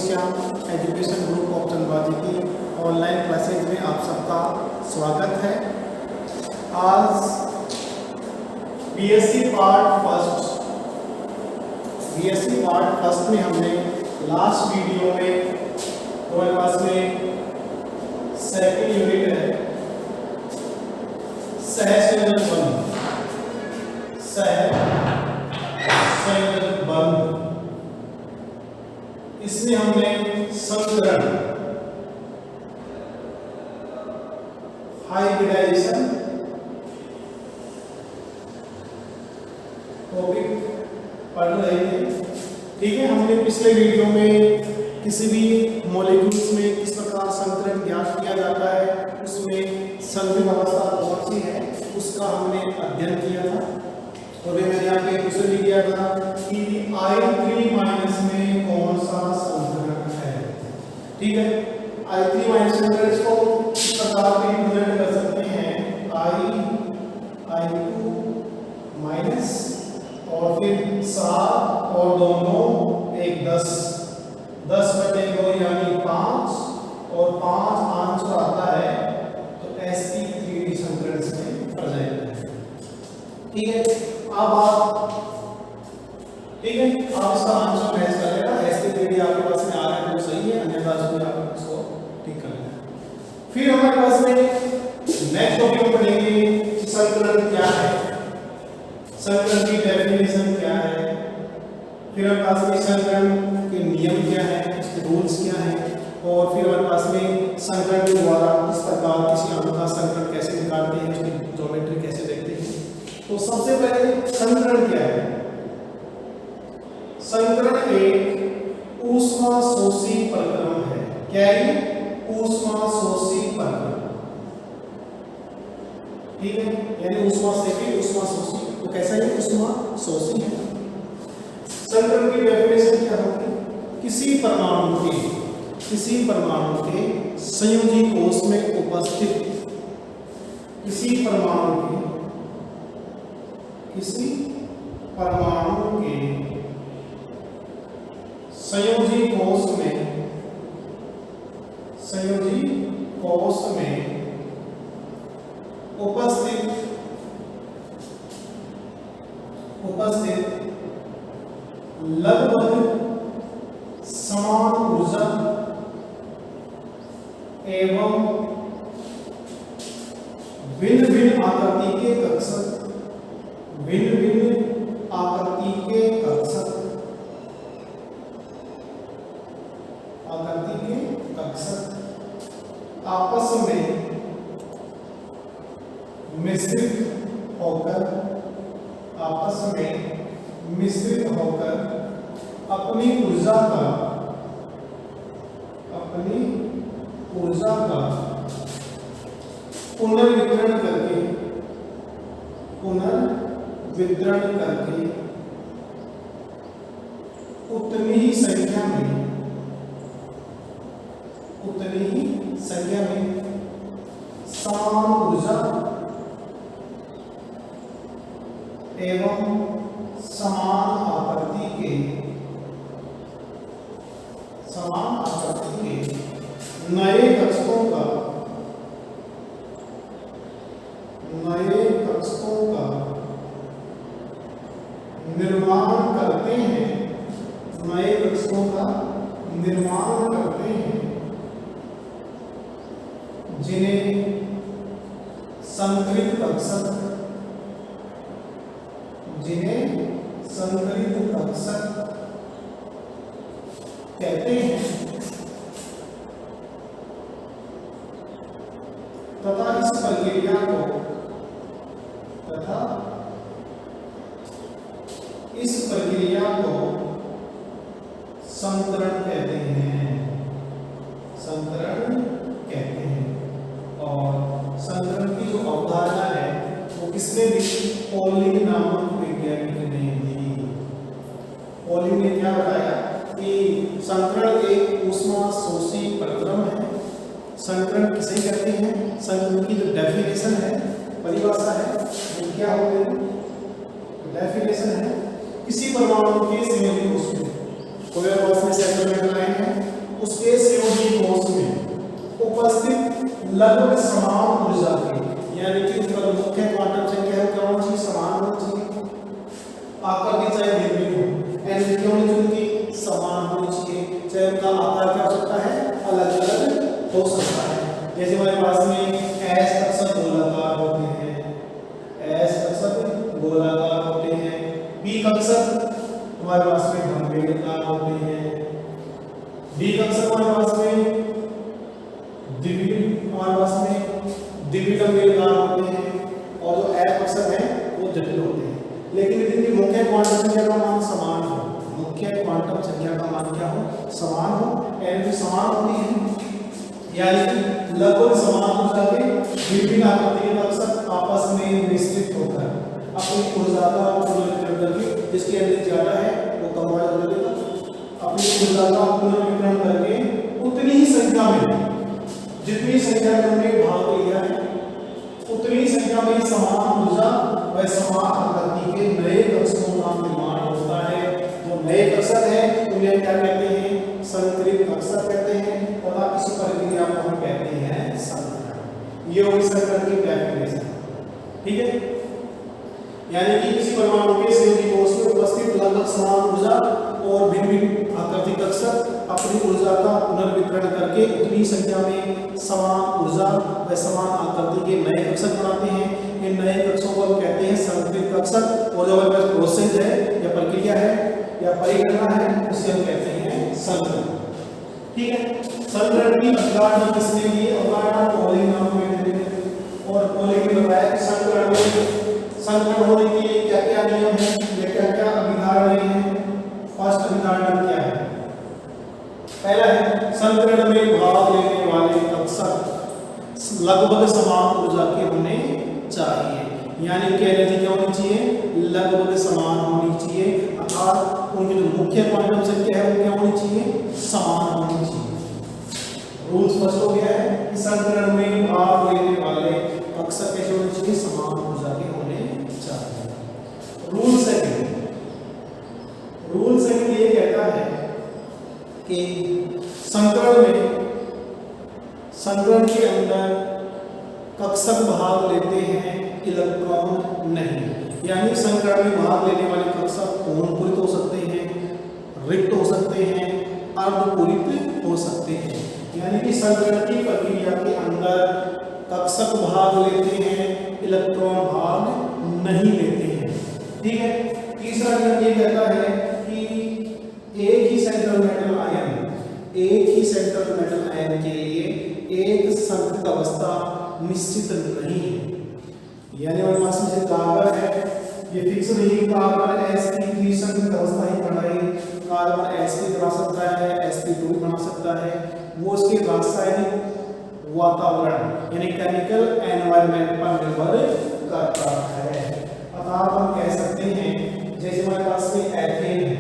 Shyam education group of चंदबाजी की online classes में आप सबका स्वागत है। आज बीएससी पार्ट फर्स्ट में हमने लास्ट वीडियो में हमारे पास में सेकंड यूनिट है सहसंयोजक बंध। इसमें हमने संकरण हाइब्रिडाइजेशन टॉपिक पढ़ रहे थे। ठीक है, हमने पिछले वीडियो में किसी भी मॉलिक्यूल्स में किस प्रकार संकरण ज्ञात किया जाता है, उसमें संघनित अवस्था कौन सी है उसका हमने अध्ययन किया था। और मैंने यहाँ पे क्वेश्चन भी किया था कि I3- में कौन सा संकरण है। ठीक है, I3- संकरण इसको इस प्रकार से रिप्रेजेंट कर सकते हैं I2 माइनस और फिर 7 और दोनों एक 10/2 यानी 5 और 5 आंसर आता है तो sp3d संकरण इसमें प्रेजेंट है। ठीक है, अब आप इसका आंसर मैच कर लेना। sp3d आपके पास में आ रहा है तो सही है, अन्यथा आप इसको ठीक कर लेना। फिर हमारे पास में नेक्स्ट टॉपिक पढ़ेंगे कि संकरण क्या है, संकरण की डेफिनेशन क्या है, फिर हमारे पास में संकरण के नियम क्या है, उसके रूल्स क्या है, और फिर हमारे पास में संकरण के द्वारा इस प्रकार किसी अंक का संकरण कैसे निकालते हैं, उसकी ज्योमेट्री कैसे देखते हैं। तो सबसे पहले संकरण क्या है। संकरण एक ऊष्माशोषी प्रक्रम है। क्या है? ऊष्माशोषी प्रक्रम। ठीक है, यानी ऊष्मा से भी ऊष्माशोषी, तो कैसा है? ऊष्माशोषी है। संकरण की डेफिनेशन क्या होगी? किसी परमाणु के संयोजी कोश में उपस्थित किसी परमाणु के संयोजी कोश में उपस्थित लगभग समान ऊर्जा एवं भिन्न आकृति के कक्षक आपस में मिश्रित होकर अपनी ऊर्जा का पुनर्वितरण करके उतनी ही संख्या में समान ऊर्जा एवं समान आकृति के नए कक्षकों का निर्माण करते हैं, जिन्हें संकरित कक्षक कहते हैं, तथा इस प्रक्रिया को संकरण कहते हैं। और संकरण की जो अवधारणा है वो किसने दी? पॉलिंग नामक वैज्ञानिक ने दी। पॉलिंग ने क्या बताया कि संकरण एक ऊष्माशोषी प्रक्रम है। संकरण किसे कहते हैं? संकरण की जो डेफिनेशन है, परिभाषा है, वो क्या हो गई? डेफिनेशन है किसी परमाणु के संयोजी कोश में कोई में सेंटर में लाइन है लगभग समान ऊर्जा के, यानी कि उसका मुख्य क्वांटम संख्या है क्या होनी चाहिए, समान होनी चाहिए। आकार चाहे भिन्न भिन्न हो, एनर्जी क्या होनी चाहिए, समान होनी चाहिए। चाहे उनका आकार क्या हो सकता है, अलग अलग हो सकता है। जैसे हमारे पास में एस कक्षक गोलाकार होते हैं, एस कक्षक गोलाकार होते हैं, पी कक्षक हमारे पास में घनबेलकार होते हैं, डी कक्षक हमारे पास में द्विविधबेलकार होते हैं, और जो एफ कक्षक है वो जटिल होते हैं। लेकिन यदि इनकी मुख्य क्वांटम संख्या का मान समान हो, मुख्य क्वांटम संख्या का मान क्या हो, समान हो, एनर्जी समान होती है, यानी कि लगभग समान ऊर्जा के विभिन्न आकृति के कक्षक आपस में मिश्रित होकर अपनी ऊर्जा का पुनर्वितरण करके, जिसकी एनर्जी ज्यादा है वो कम वाला कर देगा, अपनी ऊर्जा का पुनर्वितरण करके उतनी ही संख्या में, जितनी संख्या में उन्होंने भाग लिया है उतनी ही संख्या में समान ऊर्जा व समान आकृति के नए कक्षकों का निर्माण होता है। जो नए कक्षक है उन्हें क्या कहते हैं, संकरित कक्षक कहते हैं, तथा इस प्रक्रिया को हम कहते हैं संकरण। ये होगी संकरण की डेफिनेशन, ठीक है। यानी कि किसी परमाणु के संयोजी कोश में उपस्थित लगभग समान ऊर्जा और भिन्न भिन्न आकृति कक्षक अपनी ऊर्जा का पुनर्वितरण करके उतनी संख्या में समान ऊर्जा व समान आकृति के नए कक्षक बनाते हैं। इन नए कक्षकों को हम कहते हैं संकरित कक्षक, और जो हमारे पास प्रोसेस है या प्रक्रिया है या परिघटना है उसे हम कहते हैं संकरण, ठीक है। संकरण की अवधारणा किसने दी, अवधारणा पोलिंग नाम में देते हैं, और पोलिंग ने बताया कि संकरण होने के लिए क्या क्या नियम है या क्या क्या अभिधारणाएं हैं। फर्स्ट अभिधारणा क्या है, पहला है संकरण में भाग लेने वाले कक्षक लगभग समान ऊर्जा के होने चाहिए, यानी कि एनर्जी क्या होनी चाहिए, लगभग समान होनी चाहिए, अर्थात उनकी जो मुख्य क्वांटम संख्या है वो क्या होनी चाहिए, समान होनी चाहिए। रूल स्पष्ट हो गया है कि संकरण में भाग लेने वाले कक्षक कैसे होने चाहिए, समान ऊर्जा के होने चाहिए। रूल सेकंड ये कहता है कि संकरण के अंदर कक्षक भाग लेते हैं, इलेक्ट्रॉन नहीं, यानी संकरण में भाग लेने वाले कक्षक पूर्ण हो सकते हैं, रिक्त हो सकते हैं, अर्धपूरित हो सकते हैं। यानी कि संकरण की प्रक्रिया के अंदर कक्षक भाग लेते हैं, इलेक्ट्रॉन भाग नहीं लेते हैं, ठीक है। तीसरा नियम ये कहता है कि एक ही सेंट्रल मेटल आयन के लिए एक संकरित अवस्था निश्चित नहीं है, यानी हमारे पास में कार्बन है ये फिक्स नहीं, कार्बन sp3 संकरित अवस्था ही बनाई, कार्बन sp बना सकता है, sp2 बना सकता है, वो उसके रासायनिक वातावरण यानी केमिकल एनवायरनमेंट पर निर्भर करता है। अर्थात हम कह सकते हैं जैसे हमारे पास में एथेन है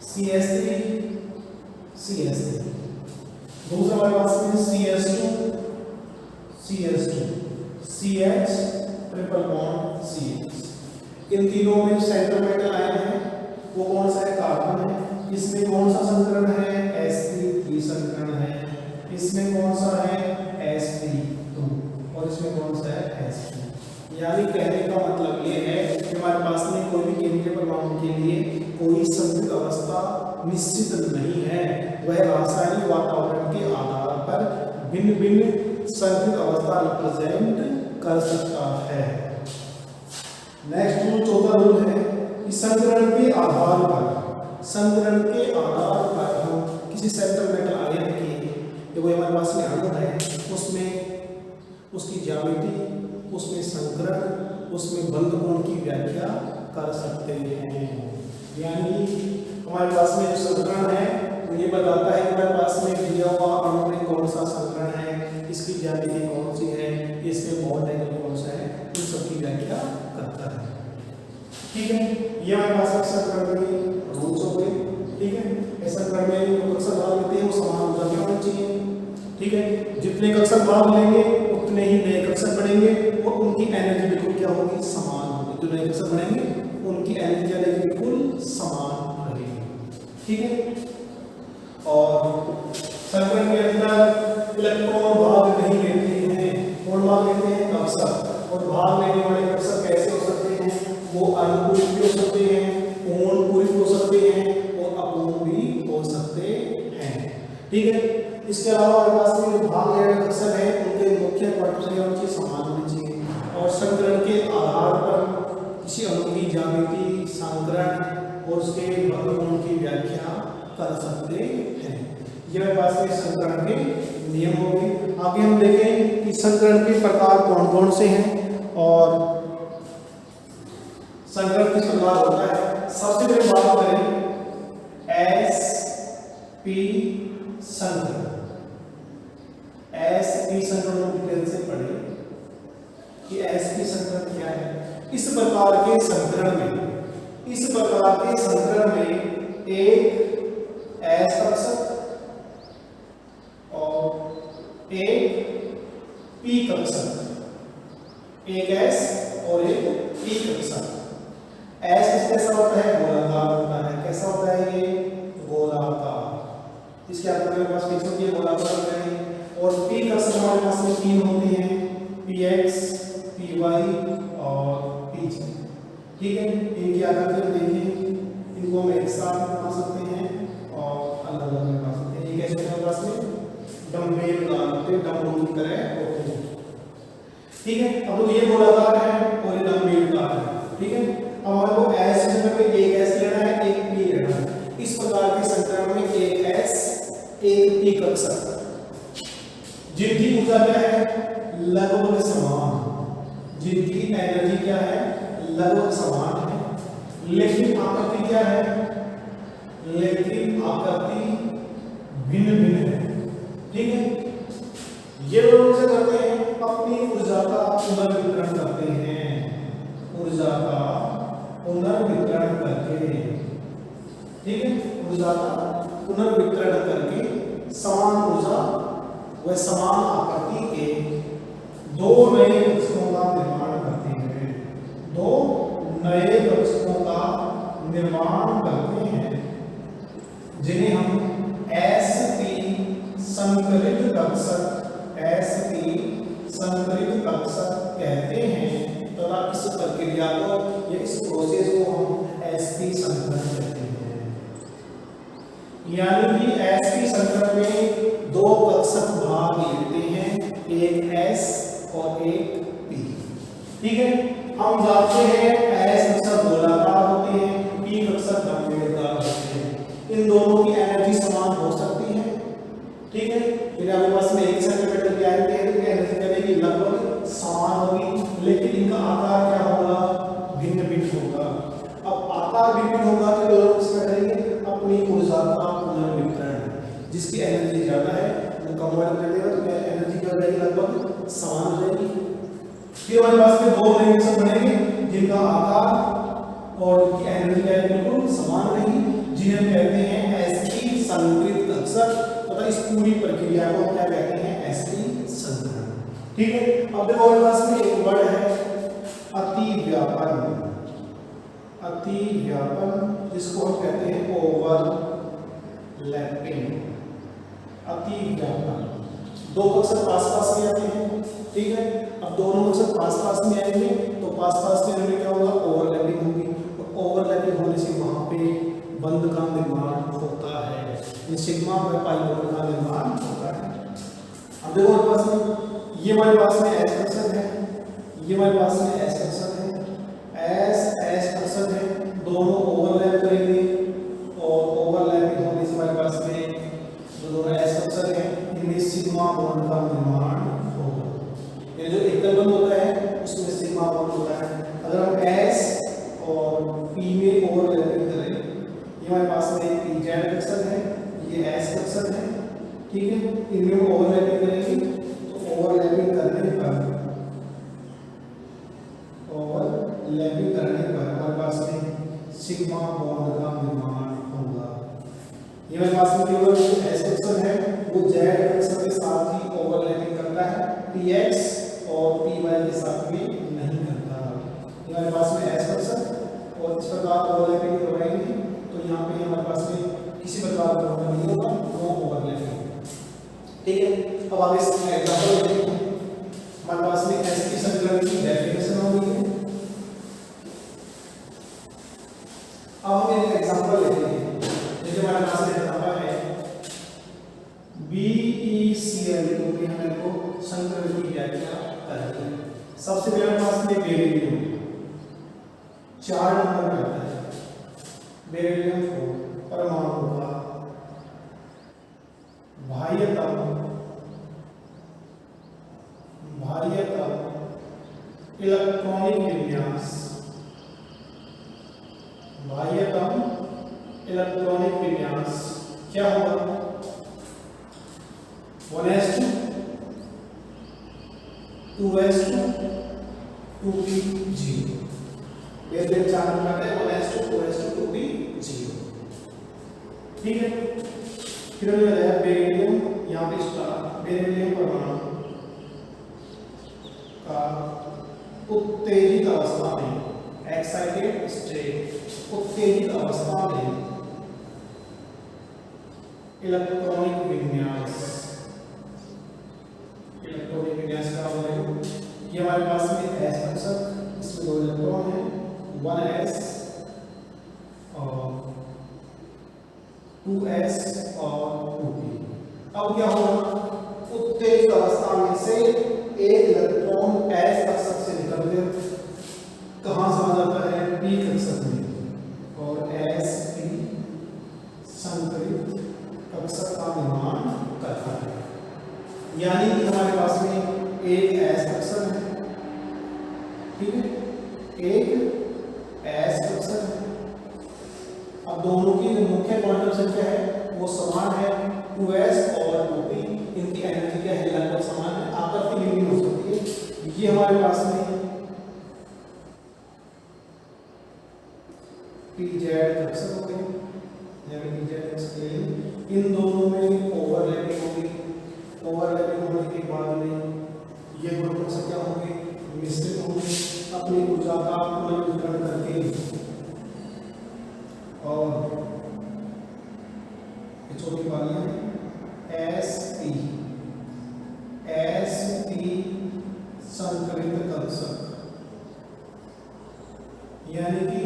CH3 दूसरा हमारे पास में CH2 CH triple bond CH, इन तीनों में सेंट्रल मेटल आयन है वो कौन सा है, कार्बन है। इसमें कौन सा संकरण है, sp3 संकरण है। इसमें कौन सा है, sp2, और इसमें कौन सा है, sp। यानी कहने का मतलब ये है कि हमारे पास में कोई भी केंद्रीय परमाणु के लिए कोई संकरित अवस्था निश्चित नहीं है, वह रासायनिक वातावरण के आधार पर भिन्न भिन्न संकरित अवस्था रिप्रेजेंट कर सकता है। नेक्स्ट रूल, चौथा रूल है कि संकरण के आधार पर हम किसी सेंट्रल मेटल आयन के जो हमारे पास में अणु है उसमें उसकी ज्यामिति, उसमें संकरण, उसमें बंध कोण की व्याख्या कर सकते हैं। यानी हमारे पास में जो संकरण है वो ये बताता है कि हमारे पास में दिया हुआ अणु में कौन सा संकरण है, इसकी ज्यामिति कौन सी है, इसमें बॉन्ड एंगल कौन सा है, इन सब की व्याख्या करता है, ठीक है। ये हमारे पास संकरण के रूल्स हो गए, ठीक है। संकरण में जो कक्षक भाग लेते हैं वो समान ऊर्जा के होने चाहिए, ठीक है। जितने कक्षक भाग लेंगे उतने ही नए कक्षक बढ़ेंगे और उनकी एनर्जी बिल्कुल क्या होगी, समान होगी। जो नए कक्षक बढ़ेंगे उनकी एनर्जी बिल्कुल समान रहेगी, ठीक है। और संकरण के अंदर इलेक्ट्रॉन भाग ठीक है। इसके अलावा हमारे पास में जो भाग या कक्षक है उनके मुख्य क्वाड्रेंट समान होनी चाहिए और संकरण के आधार पर किसी अणु की ज्यामिति, संकरण और उसके वर्गमूल की व्याख्या कर सकते हैं। यह हमारे पास में संकरण के नियम हो गए। आगे हम देखें कि संकरण के प्रकार कौन कौन से हैं और संकरण किस प्रकार होता है। सबसे पहले बात करें एस पी संकरण। एस पी संकरण डिटेल से पढ़े कि एस पी संकरण क्या है। इस प्रकार के संकरण में एक एस कक्षक और एक पी कक्षक, एक एस और एक पी कक्षक। एस कैसा होता है, गोलाकार होता है। कैसा होता है ये, गोलाकार। इसके आपके मेरे पास फिक्स होती है, गोलाकार होता है। और पी कक्षक हमारे पास में तीन होते हैं, पी एक्स, पी वाई और पी जी। ठीक है, इनकी आकृति हम देखें, इनको हम एक साथ बना सकते हैं और अलग अलग बना सकते हैं। ये कैसे होता है, हमारे पास में डम्बेल होते हैं, डम्बल की तरह होते हैं। ठीक है, अब तो ये गोलाकार है और ये डम्बेलदार है। ठीक है, अब हमारे को एस में एक एस लेना है, एक पी लेना है। इस प्रकार के संकरण में एक एस एक पी कक्षक जिनकी ऊर्जा क्या है, लगभग समान, जिनकी एनर्जी क्या है, लगभग समान है, लेकिन आकृति क्या है, लेकिन आकृति भिन्न भिन्न है। ठीक है, ये लोग क्या करते हैं, अपनी ऊर्जा का पुनर्वितरण करते हैं, ऊर्जा का पुनर्वितरण करके। ठीक है, ऊर्जा का पुनर्वितरण करके समान ऊर्जा व समान आकृति के दो नए कक्षकों का निर्माण करते हैं, दो नए कक्षकों का निर्माण करते हैं, जिन्हें हम एसपी संकलित कक्षक, एसपी संकलित कक्षक कहते हैं। तथा इस प्रक्रिया को या इस प्रोसेस को हम एसपी संकलन कहते हैं। यानी कि एसपी संकलन में दो कक्षक भाग लेते हैं, एक एस और एक पी। ठीक है, हम जानते हैं एस कक्षक गोलाकार होते हैं, पी कक्षक डम्बेलदार होते हैं। इन दोनों की एनर्जी समान हो सकती है। ठीक है, यदि हमारे पास में एक सेंटीमीटर की एनर्जी करेगी लगभग समान होगी, लेकिन इनका आकार क्या होगा, भिन्न भिन्न होगा। अब आकार भिन्न होगा तो दोनों इसमें करेंगे अपनी ऊर्जा का पुनर्वितरण। जिसकी एनर्जी ज्यादा है वो कम वाट कर देगा, तो एनर्जी क्या हो जाएगी, लगभग समान हो जाएगी। फिर हमारे पास में दो नए कक्षक बनेंगे जिनका आकार और उनकी एनर्जी क्या है, बिल्कुल समान रहेगी, जिन्हें हम कहते हैं एसपी संकलित कक्षक। तथा इस पूरी प्रक्रिया को क्या कहते हैं, एसपी संकलन। ठीक है, अब देखो हमारे पास में एक वर्ड है अतिव्यापन। अतिव्यापन जिसको हम कहते हैं ओवरलैपिंग। अतिव्यापन, दो कक्षक पास पास में आते हैं। ठीक है, अब दोनों कक्षक पास पास में आएंगे तो पास पास में क्या होगा, ओवरलैपिंग होगी। तो ओवरलैपिंग होने से वहां पे बंध का निर्माण होता है, सिग्मा व पाई बंध का निर्माण होता है। अब देखो हमारे पास में ये हमारे पास में एस कक्षक है, ये हमारे पास में एस कक्षक है, एस कक्षक है, दोनों ओवरलैप करेंगे और ओवरलैपिंग होने से हमारे पास में जो दोनों एस कक्षक है इनमें सिग्मा बॉन्ड का निर्माण होगा। ये जो एकल बंध होता है उसमें सिग्मा बॉन्ड होता है। अगर हम एस और पी में ओवरलैपिंग करें, ये हमारे पास में एक पी जेड कक्षक है, ये एस कक्षक है। ठीक है, इनमें ओवरलैपिंग करेंगे तो ओवरलैपिंग करने पर हमारे पास में सिग्मा बॉन्ड का निर्माण होगा। ये हमारे पास में केवल एस कक्षक है वो जेड कक्षक के साथ ही ओवरलैपिंग करता है, पी एक्स और पी वाई के साथ में नहीं करता। ये हमारे पास में एस कक्षक और इस प्रकार ओवरलैपिंग करवाएंगे तो यहाँ पे हमारे पास में किसी प्रकार का नहीं होगा, वो ओवरलैपिंग। ठीक है, अब आगे एग्जांपल देखते हैं। हमारे पास में एसपी संकलन की डेफिनेशन हो गई है। अब हम एक एग्जांपल लेते हैं। जैसे हमारे पास में एग्जांपल है संक्रमण की व्याख्या करते हैं। सबसे पहले पास में बेरिलियम 4 नंबर पे आता है। बेरिलियम 4 परमाणु का बाह्यतम इलेक्ट्रॉनिक विन्यास, बाह्यतम इलेक्ट्रॉनिक विन्यास क्या होगा? 1s2 2s2 2p0। Beryllium 4 number पे 1s2 2s2 2p0। ठीक है, फिर हमने बताया बेरिलियम, यहाँ पे स्टार बेरिलियम परमाणु का उत्तेजित अवस्था में, एक्साइटेड स्टेट, उत्तेजित अवस्था में इलेक्ट्रॉनिक विन्यास, इलेक्ट्रॉनिक विन्यास का होगा ये हमारे पास में s कक्षक, इसमें 2 इलेक्ट्रॉन है 1s और 2s और 2p। अब क्या होगा? उत्तेजित अवस्था में से एक इलेक्ट्रॉन s कक्षक से निकल कर कहां से आ जाता है? p कक्षक में, और sp संकरित कक्षक का निर्माण करता है। यानी कि हमारे पास में एक s कक्षक है, ठीक है, एक s कक्षक है। अब दोनों की जो मुख्य क्वांटम संख्या है वो समान है, 2s और 2p, इनकी एनर्जी क्या है? लगभग समान है, आकृति भिन्न हो सकती है। ये हमारे पास में pz कक्षक हो गए, pz कक्षक, इन दोनों में ओवरलैपिंग होगी। ओवरलैपिंग होने के बाद में ये दोनों कक्षक क्या होंगे? मिश्रित होंगे, अपनी ऊर्जा का पुनर्वितरण करके, और छोटी वाली sp संकरित कक्षक, यानी कि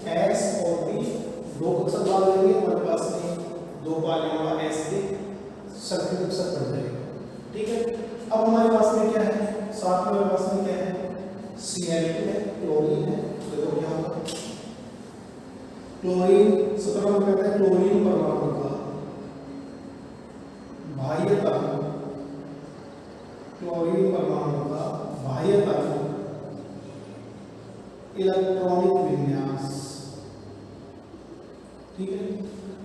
s और p 2 कक्षक डाल देंगे, हमारे पास में 2 पाले वाला sp संकरित कक्षक बन जाएगा। ठीक है, अब हमारे पास में क्या है? साथ में हमारे पास में क्या है? Cl2 है, क्लोरीन है। देखो क्या होगा? क्लोरीन 17 में कहते हैं क्लोरीन परमाणु का बाह्यतम, क्लोरीन परमाणु का बाह्यतम इलेक्ट्रॉनिक विन्यास। ठीक है,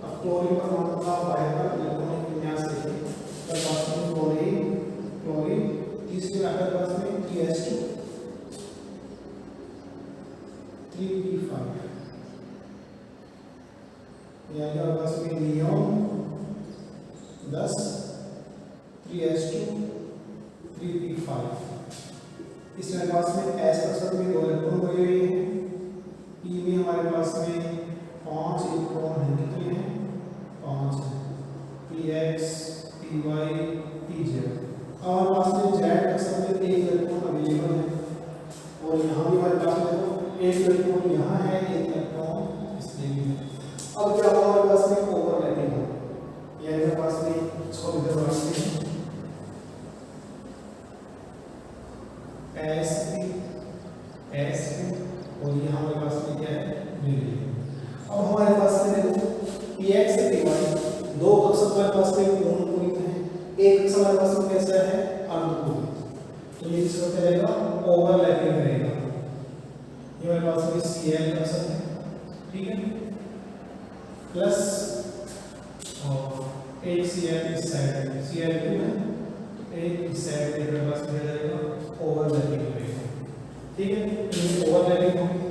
अब क्लोरीन परमाणु का बाह्यतम इलेक्ट्रॉनिक विन्यास देखिए, तो पास में क्लोरीन, क्लोरीन, तीसरे आकर पास में 3s2 3p5, यहाँ पर पास में नियोन 10 3s2 3p5। इसमें पास में s कक्षक में 2 इलेक्ट्रॉन बचे हुए हैं, p में हमारे पास में 5 इलेक्ट्रॉन हैं। कितने हैं? 5 हैं, px py pz। और पास में z कक्षक में 1 इलेक्ट्रॉन अवेलेबल है, और यहाँ भी हमारे पास में 1 इलेक्ट्रॉन यहाँ है, 1 इलेक्ट्रॉन इसमें भी है। अब क्या होगा? हमारे पास में ओवरलैपिंग हो, यानी हमारे पास में इसको इधर रखते हैं sp और ये हमारे पास में क्या है? बेरिलियम। अब हमारे पास में देखो px से py 2 कक्षक हमारे पास में पूर्ण पूरित है, एक कक्षक हमारे पास में कैसा है? अर्धपूरित। तो ये किसका करेगा? ओवरलैपिंग करेगा। ये हमारे पास में Cl कक्षक है, ठीक है, प्लस और एक Cl इस साइड में, Cl2 है, एक इस साइड में हमारे पास मिल जाएगा, ओवरलैपिंग करेगा। ठीक है, ये ओवरलैपिंग होगी।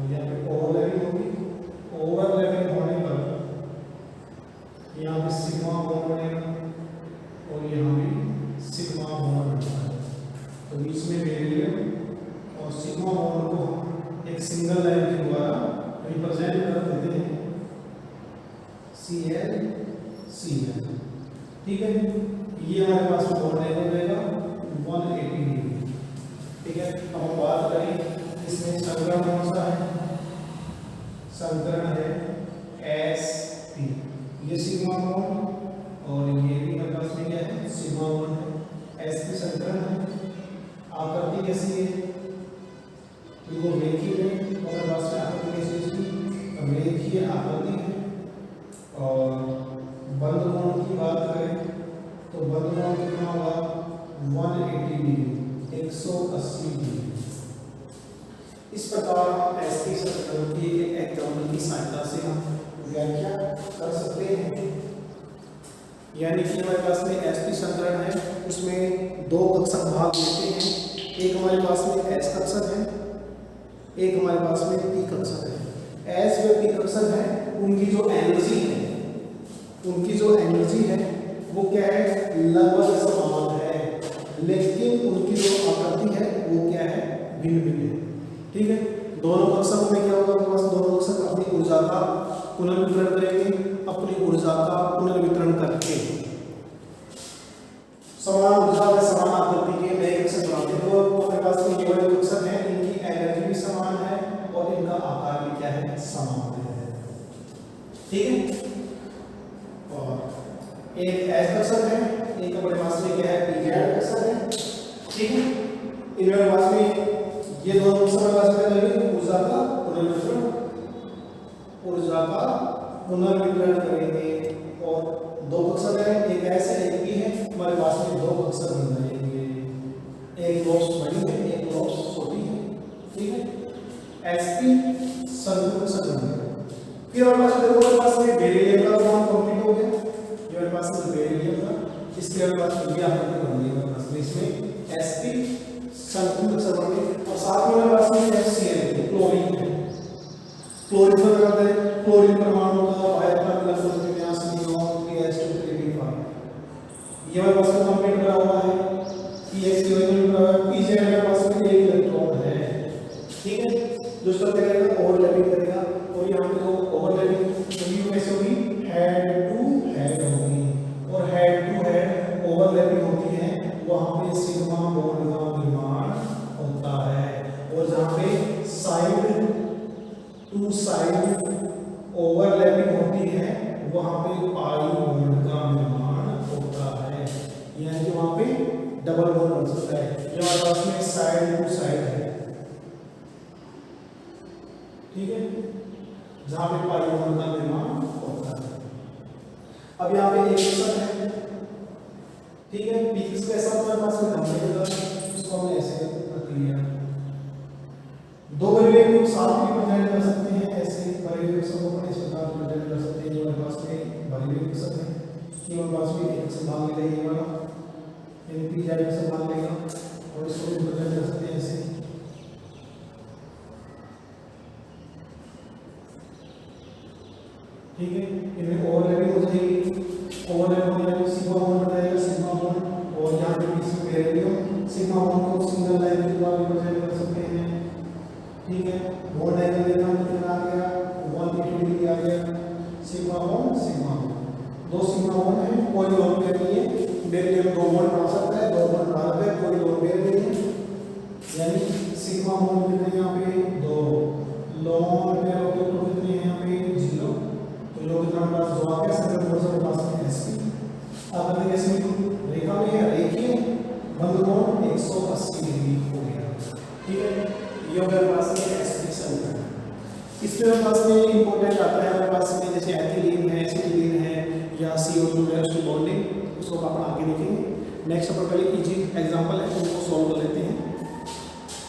यहाँ पे ओवरलैपिंग होगी, ओवरलैपिंग होने पर यहाँ पे सिग्मा बॉन्ड बनेगा और यहाँ भी सिग्मा बॉन्ड बनता है। तो बीच में बेरिलियम और सिग्मा बॉन्ड को एक सिंगल लाइन के द्वारा रिप्रेजेंट कर देते हैं, Cl Cl। ठीक है, ये हमारे पास में बॉन्ड एंगल रहेगा 180 डिग्री। ठीक है, अब हम बात करें इसमें संक्रमण कौन सा है? आकृति कैसी है, बिल्कुल रेखीय है। हमारे पास में आकृति कैसी है इसकी, रेखीय आकृति है। और बंद कोण की बात करें तो बंद कोण कितना होगा 180 डिग्री, 180 डिग्री। इस प्रकार हम एसपी समीकरण की एक एग्जाम्पल की सहायता से हम व्याख्या कर सकते हैं। यानी कि हमारे पास में एसपी समीकरण है, उसमें दो कक्षक भाग लेते हैं। एक हमारे पास में एस कक्षक है, एक हमारे पास में पी कक्षक है। एस व पी कक्षक है, उनकी जो एनर्जी है, उनकी जो एनर्जी है वो क्या है, लगभग समान है, लेकिन उनकी जो आकृति है वो क्या है, भिन्न भिन्न है। ठीक है, दोनों कक्षकों में क्या होगा, हमारे पास दोनों कक्षक अपनी ऊर्जा का पुनर्वितरण करेंगे, अपनी ऊर्जा का पुनर्वितरण करके समान ऊर्जा व समान आकृति के नए कक्षक बनाते हैं। तो हमारे पास में ये वाले कक्षक हैं, इनकी एनर्जी भी समान है और इनका आकार भी क्या है, समान है। ठीक है, और एक एस कक्षक है, एक हमारे पास में क्या है, पी कक्षक है। ठीक है, इनमें हमारे पास में ये दोनों ऊर्जा का पुनर्वितरण, ऊर्जा का पुनर्वितरण करेंगे। और दो कक्षक है, एक एस है, एक पी है, हमारे पास में दो कक्षक बन जाएंगे, एक लॉस बड़ी है, एक लॉस छोटी है। ठीक है, एसपी कक्षक बन गया। फिर हमारे पास में बेरिलियम का काम कंप्लीट हो गया, जो हमारे पास में बेरिलियम का, इसके हमारे पास भी आकृति बन गई हमारे पास में, इसमें एसपी कक्षक बन गए। और साथ में हमारे पास में HCl क्लोरीन है। क्लोरीन का क्या होता है, क्लोरीन परमाणु का आयतन लगभग 3.2 ये हमारे पास में कंप्लीट करा हुआ है। पीएच की वैल्यू पीजे हमारे पास में 1 इलेक्ट्रॉन है। ठीक है, दूसरा क्या करेगा, ओवरलैपिंग करेगा। और यहाँ पे जो ओवरलैपिंग वैल्यू कैसे होगी, हेड टू हेड होगी, और हेड टू हेड ओवरलैपिंग होती है, वहां पे सिग्मा बॉन्ड का निर्माण होता है। और जहां पे साइड टू साइड ओवरलैपिंग होती है, वहां पे पाई बॉन्ड का निर्माण होता है, यानी कि वहां पे डबल बॉन्ड बन सकता है, जो हमारे पास में साइड टू साइड है। ठीक है, जहां पे पाई बॉन्ड का निर्माण होता है। अब यहाँ पे एक कक्षक है। ठीक है, पीक्स कैसा होता है, पास में धमनी होता है, इसको हमने ऐसे रख लिया। दो बेरिलियम को साथ में कंपेयर कर सकते हैं, ऐसे बेरिलियम को अपन इस प्रकार कंपेयर कर सकते हैं। जो हमारे पास में बेरिलियम कक्षक है, ये हमारे पास में एक संभाग ले ये वाला, यानी पी जाएगा संभाग लेगा, और इसको भी कंपेयर कर सकते हैं ऐसे। ठीक है, इनमें ओवरलैपिंग हो जाएगी, ओवरलैप हो जाएगा, सिग्मा बॉन्ड बन जाएगा, सिग्मा बॉन्ड। और यहाँ पे बीच में बेरिलियम सिग्मा बॉन्ड को सिंगल लाइन के द्वारा रिप्रेजेंट कर सकते हैं। ठीक है, बॉन्ड एंगल देखना कितना आ गया, 180 डिग्री आ गया, सिग्मा बॉन्ड सिग्मा बॉन्ड। दो सिग्मा बॉन्ड है, कोई लोन पेयर नहीं है, बेरिलियम दो बॉन्ड बना सकता है, दो बॉन्ड बना सकता है, कोई लोन पेयर नहीं है, यानी सिग्मा बॉन्ड कितने यहाँ पे 2, लोन पेयर होते तो कितने यहाँ पे 0। तो लोग इतना पास जो आके संख्या बहुत सारे पास में एसपी आकृति कैसी रेखा में है, रेखीय बंद कोण 180 डिग्री हो गया। ठीक है, ये हमारे पास में एसपी समीकरण। इसमें हमारे पास में इंपॉर्टेंट आता है, हमारे पास में जैसे एथिलीन है, एसिटिलीन है, या CO2 रेस्ट बॉन्डिंग, उसको अपन आगे देखेंगे। नेक्स्ट अपन पहले इजी एग्जांपल है, उनको सॉल्व कर लेते हैं।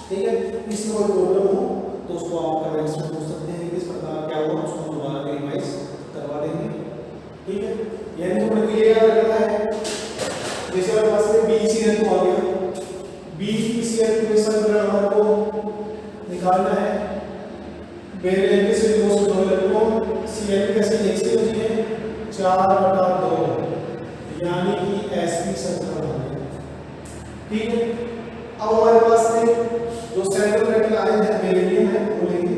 ठीक है, इसमें कोई प्रॉब्लम हो तो उसको आप कमेंट्स में पूछ सकते हैं, किस प्रकार क्या हुआ, उसको दोबारा रिवाइज करवा देंगे। ठीक है, यानी तो हमें ये याद रखना है, जैसे हमारे पास में BeCl2 आ गया, BeCl2 के समीकरण हमारे को निकालना है। बेरिलियम के सिलिकॉन से 2 इलेक्ट्रॉन, Cl कैसे HCl है 4/2, यानी कि sp समीकरण आ गया। ठीक है, अब हमारे पास में जो सेंट्रल मेटल आयन है बेरिलियम है, वो लेंगे।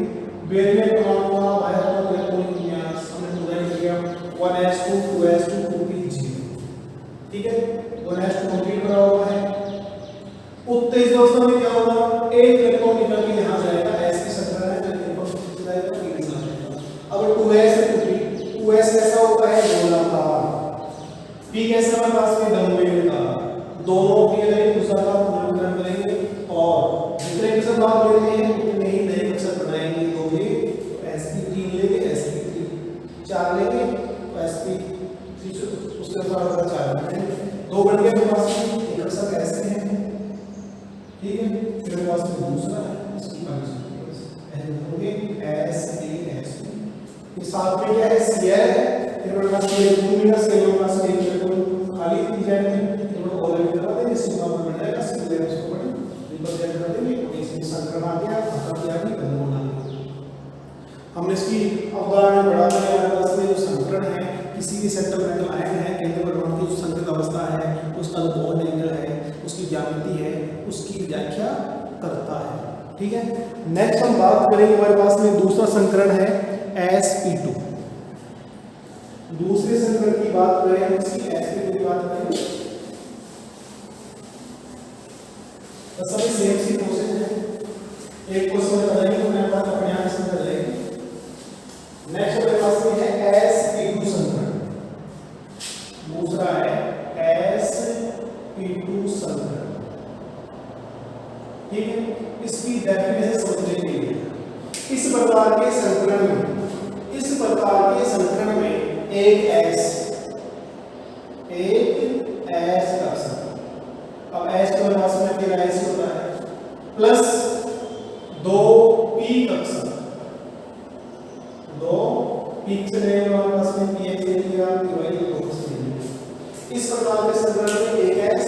बेरिलियम परमाणु का आयतन इलेक्ट्रॉनिक विन्यास हमने पूरा लिख लिया, 1s2 2s2 2p0। ठीक है, 1s2 कंप्लीट करा हुआ है। उत्तेजित अवस्था में क्या होगा, एक इलेक्ट्रॉन निकल के यहां जाएगा, s की संख्या है, तो इलेक्ट्रॉन जाएगा, p के साथ जाएगा। अब 2s है 2p, 2s कैसा होता है, गोलाकार, p कैसा हमारे पास में डम्बेल का। दोनों की अगर ऊर्जा का पुनर्वितरण करेंगे और बात ले रहे हैं उतने ही नए कक्षक बनाएंगे, दोगे sp3 लेंगे, sp3 4 लेंगे तो sp3 उसके अनुसार 4 बनाएंगे, 2 बन गए मेरे पास में, एक कक्षक ऐसे है, ठीक है। फिर मेरे पास में दूसरा है, इसकी कंडीशन होगी sp फिर साथ में क्या है Cl है, फिर मेरे पास ये 2 मीटर से मेरे पास में बिल्कुल खाली दी जाएगी, तो ऑलरेडी करवा देंगे, सिग्मा पर बन जाएगा, सिग्मा उसको बड़ी रिप्रेजेंट कर देंगे, इसमें संक्रमण आ गया, खत्म किया भी बंद होना। हमने इसकी अवधारणा बढ़ा दिया, हमारे पास में जो संकरण है किसी भी सेंट्रल मेटल आयन है, केंद्र परमाणु की जो संकृत अवस्था है, उसका जो बॉन्ड एंगल है, उसकी ज्यामिति है, उसकी व्याख्या करता है, ठीक है। नेक्स्ट हम बात करेंगे, हमारे पास में दूसरा संकरण है sp2। दूसरे संकरण की बात करें, इसकी sp2 की बात करें तो सभी सेम सी प्रोसेस है, एक को समझ आ जाएगी तो मेरे पास अपने आप समझ आ जाएगी। नेक्स्ट हमारे पास में है sp2 संकरण, दूसरा है sp2 संकरण, ठीक है। इसकी डेफिनेशन समझने के लिए इस प्रकार के संकरण में, इस प्रकार के संकरण में एक S कक्षक, अब S के पास में फिर S होता है प्लस 2 P कक्षक, 2 P चले हमारे पास में P ले लिया, इस प्रकार के संकरण में एक S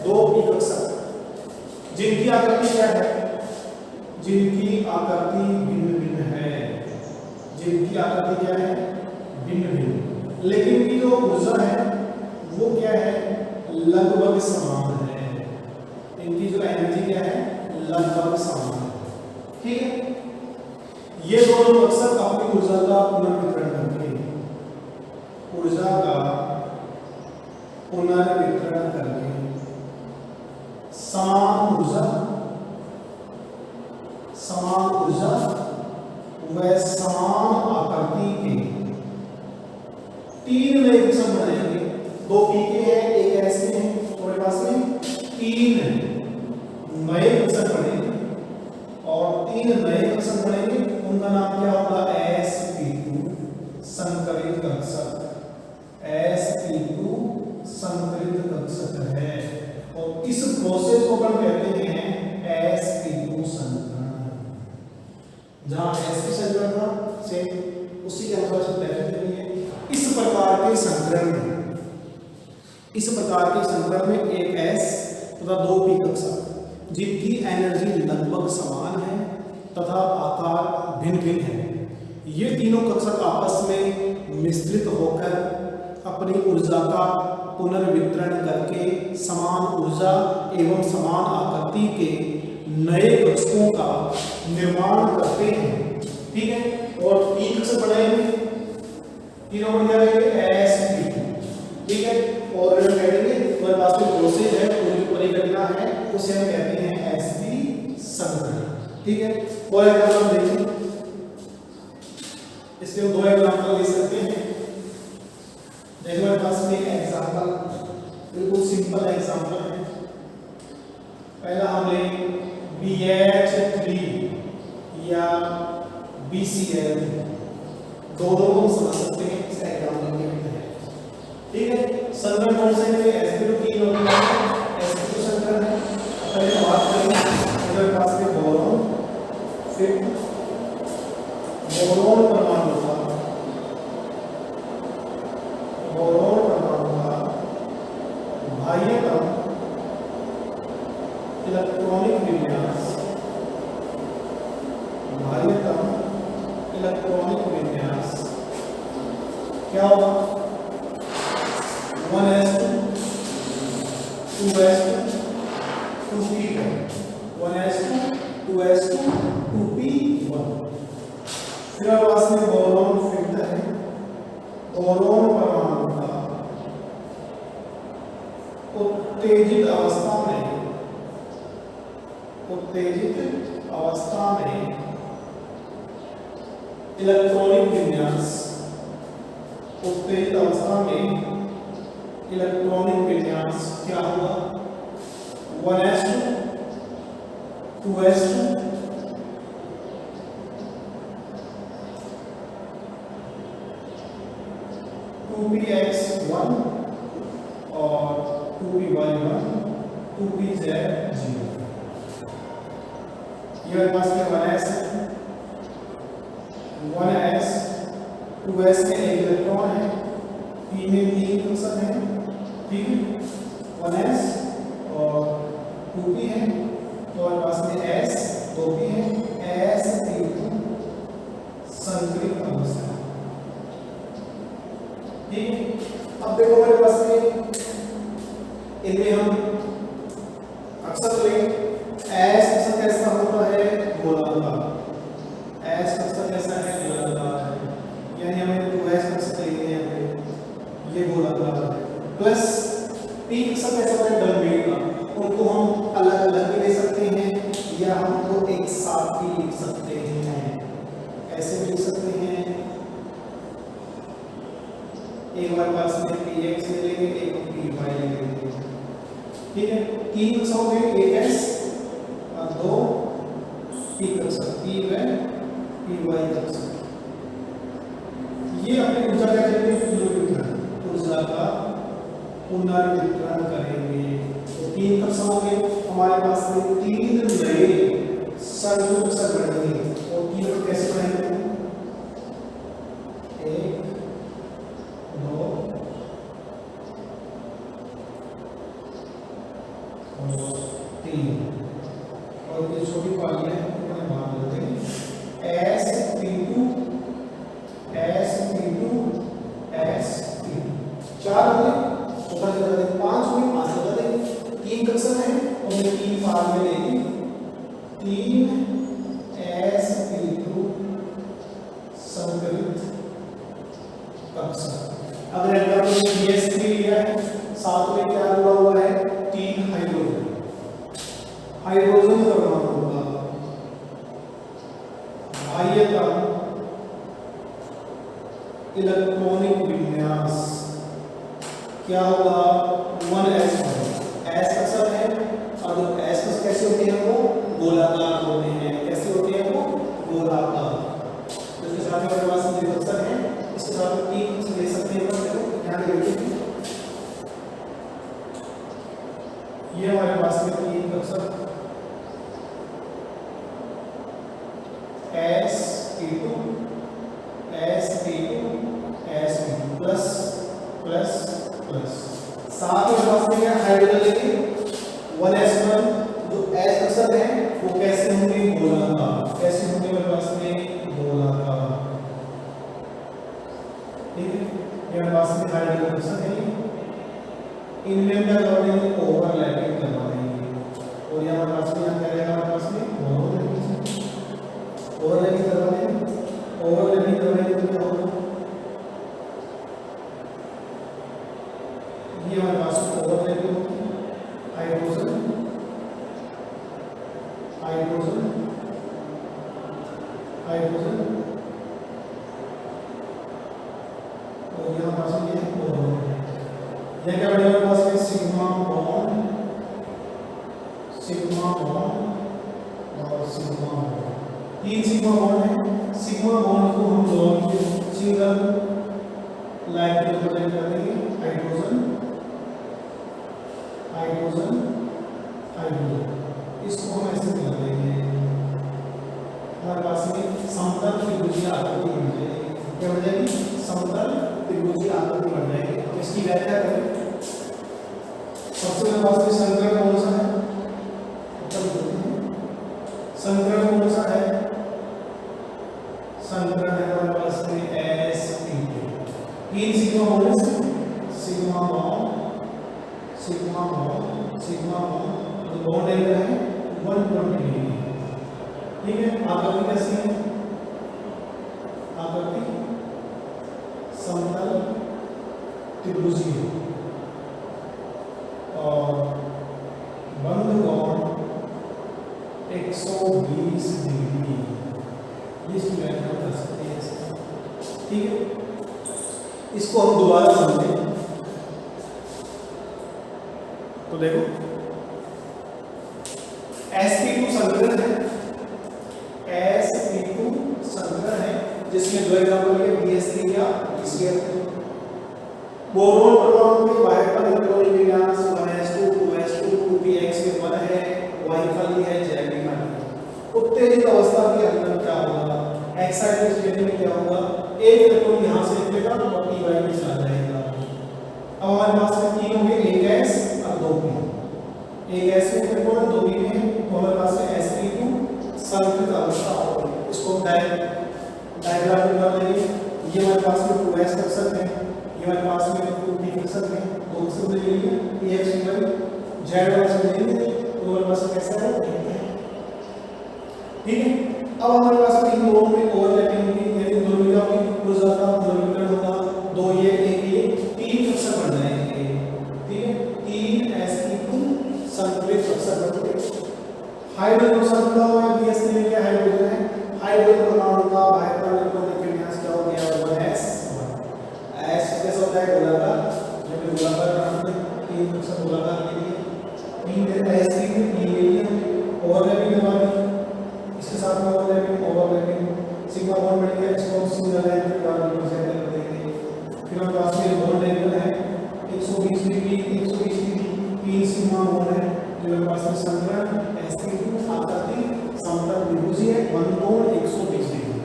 2 P कक्षक जिनकी आकृति क्या है, जिनकी आकृति भिन्न भिन्न है, जिनकी आकृति क्या है, भिन्न भिन्न, लेकिन इनकी जो ऊर्जा है वो क्या है, लगभग समान है, इनकी जो एनर्जी क्या है, लगभग समान है, ठीक है। ये दोनों कक्षक अपनी ऊर्जा का पुनर्वितरण करके, ऊर्जा का पुनर्वितरण करके समान ऊर्जा व समान आकृति के 3 नए कक्षक बनाएंगे, 2 P के हैं, एक S के हैं, हमारे पास में 3 नए कक्षक बनेंगे और 3 नए कक्षक बनेंगे, उनका नाम क्या होगा, sp2 संकरित कक्षक, sp2 संकरित कक्षक है, और इस प्रोसेस को अपन कहते हैं sp2 संकरण। जहां sp संकरण था सेम उसी के अनुसार से डेफिनेशन है। इस प्रकार के संकरण में, इस प्रकार के संकरण में एक S तथा 2 P कक्षक जिनकी एनर्जी लगभग समान है तथा आकार भिन्न भिन्न है, ये तीनों कक्षक आपस में मिश्रित होकर अपनी ऊर्जा का पुनर्वितरण करके समान ऊर्जा एवं समान आकृति के नए कक्षकों का निर्माण करते हैं, ठीक है। और 3 कक्षक बनाएंगे, तीनों बन जाएंगे sp2, ठीक है। और कहेंगे हमारे पास में प्रोसेस है, पूरी परिघटना है, उसे हम कहते हैं sp संकरण, ठीक है। और एग्जांपल देखिए, इसके हम 2 एग्जांपल ले सकते हैं। देखो हमारे पास में एग्जांपल बिल्कुल सिंपल एग्जांपल है। पहला हम लेंगे BH3 या BCl, दोनों को हम समझ सकते हैं इस एग्जांपल के अंदर, ठीक है। संकरण कौन से हैं, sp2 होता है, sp2 संकरण है। पहले बात करेंगे हमारे पास में बोरॉन, फिर बोरॉन परमाणु का, बोरॉन परमाणु का बाह्यतम इलेक्ट्रॉनिक विन्यास, बाह्यतम इलेक्ट्रॉनिक विन्यास क्या होगा, 1s2 2s2 2p1, 1s2 2s2 2p1। फिर पास में बोरॉन फिल्टर है, बोरॉन परमाणु का उत्तेजित अवस्था में, उत्तेजित अवस्था में इलेक्ट्रॉनिक विन्यास, उत्तेजित अवस्था में इलेक्ट्रॉनिक विन्यास क्या होगा, 1s2 2s2 2px1 और 2py1 2pz0। ये हमारे पास में 1s है, 1s 2s में एक इलेक्ट्रॉन है, p में 3 कक्षक है, ठीक है, 1s और 2p है, तो हमारे पास में s 2p है, sp2 संकरित अवस्था, ठीक है। अब देखो हमारे पास में इनमें हम अक्सर लें एस अक्सर कैसा होता है गोलाकार, एस अक्सर कैसा है गोलाकार है, यानी हमें 2s अक्सर लेंगे यहाँ पे ये गोलाकार है, प्लस p अक्सर कैसा होता है डबल का, उनको हम अलग अलग भी ले सकते हैं या हमको एक साथ भी लिख सकते हैं, ऐसे भी लिख सकते हैं। एक हमारे पास में px ले लेंगे, एक py ले लेंगे, ठीक है। 3 कक्षा हो गए 8s और 2 p कक्षा p व py कक्षा। ये अपनी ऊर्जा क्या करेंगे पुनर्वितरण, ऊर्जा का पुनर्वितरण करेंगे। तो 3 कक्षा हो गए, हमारे पास में 3 नए संयुग्म बढ़ेंगे और 3 कैसे बढ़ेंगे 1 2 और 3 और ये छोटी पाली है उन्हें मान लेते हैं sp2 sp2 sp2 4 हो गए, ऊपर से 5 हुए, 5 लगा देंगे, 3 कक्षा है और मैं 3 पाल में लेंगे 3 sp2 संकरित कक्षा। अगर एग्जाम्पल में ds3 लिया है, साथ में क्या जुड़ा हुआ है 3 हाइड्रोजन, हाइड्रोजन परमाणु होगा बाह्यता इलेक्ट्रॉनिक विन्यास क्या होगा 1s s अक्सर है, और जो s कैसे होते हैं वो गोलाकार होते हैं, कैसे होते हैं वो गोलाकार। तो इसके साथ में हमारे पास ये अक्सर है, इसके साथ में 3 ले सकते हैं, पर देखो ध्यान रखिए ये हमारे पास में 3 अक्सर sp2 sp2 sp2 plus plus plus, साथ में पास में क्या हाइड्रोजन लेंगे 1s1 जो s अक्सर है वो कैसे होंगे गोलाकार, कैसे होंगे हमारे पास में गोलाकार, ठीक है। ये हमारे पास में हाइड्रोजन अक्सर है, इनमें क्या करवा देंगे ओवरलैपिंग करवा देंगे, और ये हमारे पास में क्या रहेगा हमारे पास में ओवरलैपिंग करवा देंगे, ओवरलैपिंग करवाएंगे तो क्या होगा ये हमारे पास ओवरलैपिंग होगी, हाइड्रोजन हाइड्रोजन हाइड्रोजन और यहाँ पास में ये ओवरलैपिंग, यह क्या बनेगा हमारे पास में सिग्मा बॉन्ड और सिग्मा बॉन्ड, 3 सिग्मा बॉन्ड है, सिग्मा बॉन्ड को हम लोग सिंगल लाइन में रिप्रेजेंट कर देंगे हाइड्रोजन हाइड्रोजन हाइड्रोजन, इसको हम ऐसे मिला देंगे, हमारे पास में समतल त्रिभुजीय आकृति बन जाएगी, क्या बन जाएगी समतल त्रिभुजीय आकृति बन जाएगी। तो इसकी व्याख्या करें, सबसे पहले पास में संकरण कौन सा है, संकरण कौन सा है, संकरण है हमारे पास में sp2, 3 sigma bond sigma bond sigma bond sigma bond, तो बॉन्ड एंगल है 120 डिग्री, ठीक है। आकृति कैसी है, आकृति समतल त्रिभुजीय और बंद बॉन्ड 120 डिग्री, ये इसकी व्याख्या कर सकते हैं, ठीक है। इसको हम दोबारा समझें तो देखो sp2 संकरण है, sp2 संकरण है जिसमें 2 एग्जांपल लिए ds3 या pcl3, बोरोन परमाणु के बाहर का इलेक्ट्रॉनिक विन्यास 1s2 2s2 2px में 1 है, y खाली है, z भी खाली है। उत्तेजित अवस्था के अंदर क्या होगा? एक्साइटेड स्टेट में क्या होगा? एक इलेक्ट्रॉन यहां से निकलेगा और py में चला जाएगा। अब हमारे पास में तीन होंगे, एक s और दो p। एक s में इलेक्ट्रॉन, दो p में, तो हमारे पास में sp2 संतृप्त अवस्था होगी। इसको डायग्राम में बना लेंगे। ये हमारे पास में 2s कक्षक है, ये हमारे पास में 2p कक्षक है, दो कक्षक ले लेंगे, px y z वाला से लेंगे तो हमारे पास कैसा है? ठीक है। अब हमारे पास में इन दोनों में ओवरलैपिंग होगी, यानी दोनों में क्या होगी? ऊर्जा का ध्रुवीकरण होगा। दो ये एक ये तीन कक्षक बन जाएंगे। ठीक है, तीन sp2 संतुलित कक्षक बन गए। हाइड्रोजन संतुलन हुआ, bs ने क्या हाइड्रोजन है? हाइड्रोजन परमाणु का बाहर का इलेक्ट्रॉनिक विन्यास क्या हो गया? 1s 1 s कैसा होता है? गोलाकार। जब गोलाकार बनाते हैं तीन कक्षक गोलाकार के लिए तीन sp2 तीन ले लिया, ओवरलैपिंग करवा दी, इसके साथ में ओवरलैपिंग सिग्मा बॉन्ड बन गया, इसको सिंगल लाइन पे डाल रिप्रेजेंट कर देंगे। फिर हमारे पास में बॉन्ड एंगल है 120 डिग्री 120 डिग्री, तीन सिग्मा बॉन्ड है जो हमारे पास में संतुलन sp2 आकृति समतल त्रिभुज है, वन कोण 120 डिग्री।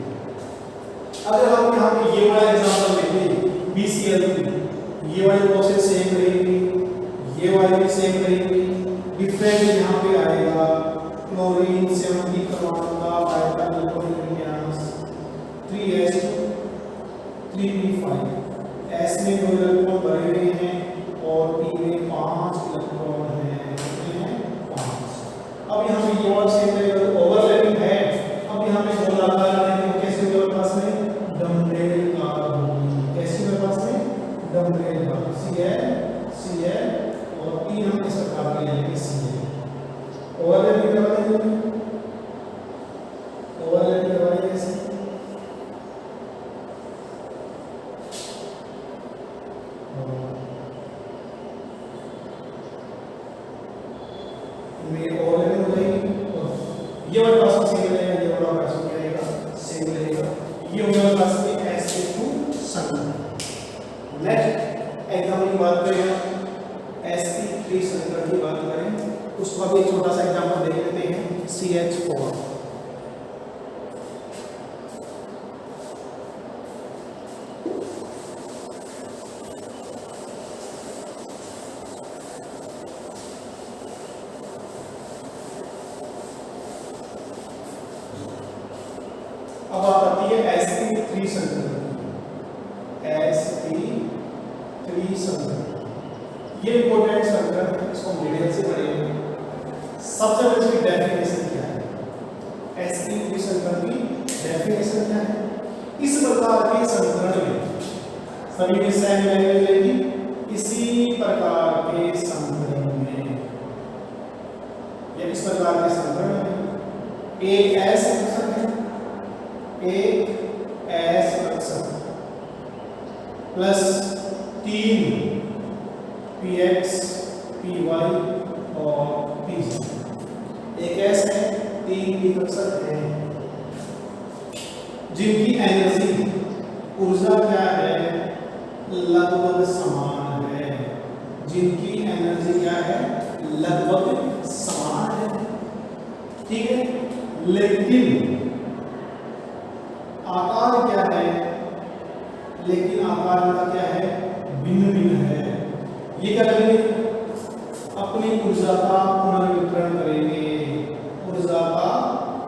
अगर हम यहाँ पे ये वाला एग्जांपल लेते BCl2, ये वाली प्रोसेस सेम रहेगी, ये वाली भी सेम रहेगी। डिफरेंस यहाँ पे आएगा क्लोरीन 70 परमाणु का बाहर का इलेक्ट्रॉनिक विन्यास 3s 3p5, s में 2 इलेक्ट्रॉन भरे हुए हैं और p में 5 इलेक्ट्रॉन हैं, कितने हैं? 5। अब यहाँ पे ये और सेम रहेगा, ओवरलैपिंग है। अब यहाँ पे गोलाकार है, तो कैसे होगा? पास में डम्बेल कार होगी। कैसी मेरे पास में? डम्बेल कार, Cl और तीन हम इस प्रकार के लेंगे Cl। ओवरलैपिंग करवा देंगे, ओवरलैपिंग करवा देंगे कैसे? में ओवरलैपिंग हो जाएगी। ये वाला पास सेम रहेगा, ये वाला पास में रहेगा सेम रहेगा। ये होगा पास में sp2 संतुलन। नेक्स्ट एग्जांपल की बात करें, sp3 संतुलन की बात करें, उसका भी एक छोटा सा एग्जांपल देख लेते हैं, CH4। अब बात आती है sp3 संतुलन, sp3 संतुलन। ये इंपॉर्टेंट संतुलन है, इसको डिटेल से पढ़ेंगे। सबसे पहले इसकी डेफिनेशन क्या है? sp3 संतुलन की डेफिनेशन क्या है? इस प्रकार के संतुलन में सभी में सेम वैल्यू लेगी। इसी प्रकार के संतुलन में या इस प्रकार के संतुलन में एक s कक्षक है, एक s कक्षक प्लस 3 px py और pz, एक s है, 3 p कक्षक है, जिनकी एनर्जी ऊर्जा क्या है? लगभग समान है। जिनकी एनर्जी क्या है? लगभग समान है। ठीक है, लेकिन आकार क्या है? लेकिन आकार का क्या है? भिन्न भिन्न है। ये क्या करेंगे? अपनी ऊर्जा का पुनर्वितरण करेंगे। ऊर्जा का